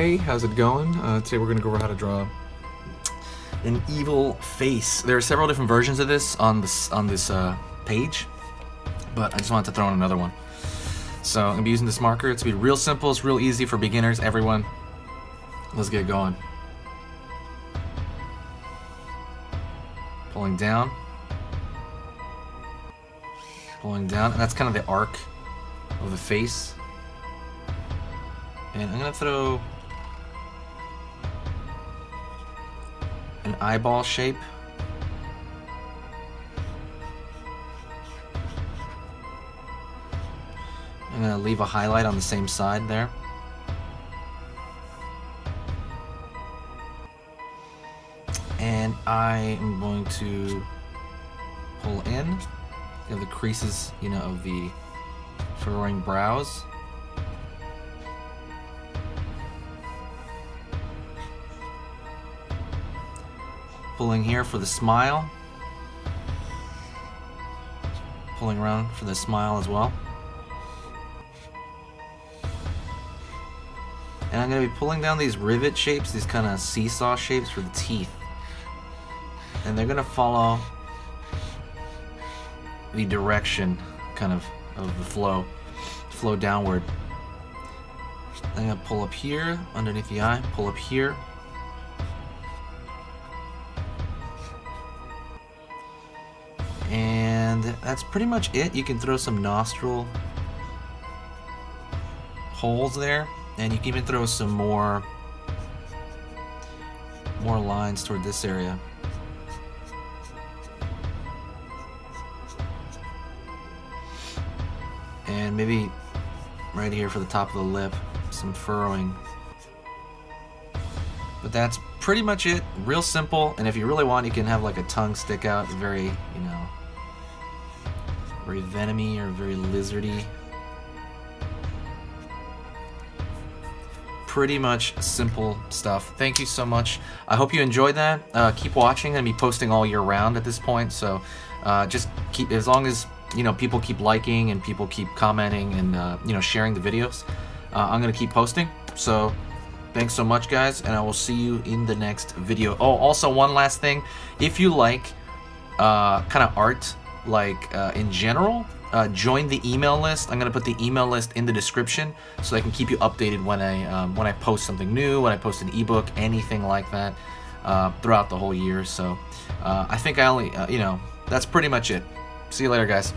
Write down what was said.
Hey, how's it going? Today we're going to go over how to draw an evil face. There are several different versions of this on this page, but I just wanted to throw in another one. So I'm going to be using this marker. It's going to be real simple. It's real easy for beginners, everyone. Let's get going. Pulling down. Pulling down, and that's kind of the arc of the face. And I'm going to throw an eyeball shape. I'm going to leave a highlight on the same side there. And I am going to pull in. You have the creases, of the furrowing brows. Pulling here for the smile. Pulling around for the smile as well. And I'm going to be pulling down these rivet shapes, these kind of seesaw shapes for the teeth. And they're going to follow the direction kind of the flow downward. I'm going to pull up here underneath the eye, pull up here. And that's pretty much it. You can throw some nostril holes there, and you can even throw some more lines toward this area. And maybe right here for the top of the lip, some furrowing. But that's pretty much it. Real simple. And if you really want, you can have like a tongue stick out. Very, very venomy or very lizardy. Pretty much simple stuff. Thank you so much. I hope you enjoyed that. Keep watching. I'm gonna be posting all year round at this point. So just keep, as long as people keep liking and people keep commenting and sharing the videos, I'm gonna keep posting. So thanks so much, guys, and I will see you in the next video. Oh, also one last thing, if you like kind of art in general, join the email list. I'm gonna put the email list in the description so I can keep you updated when I post something new, when I post an ebook, anything like that, throughout the whole year. So I think I only that's pretty much it. See you later, guys.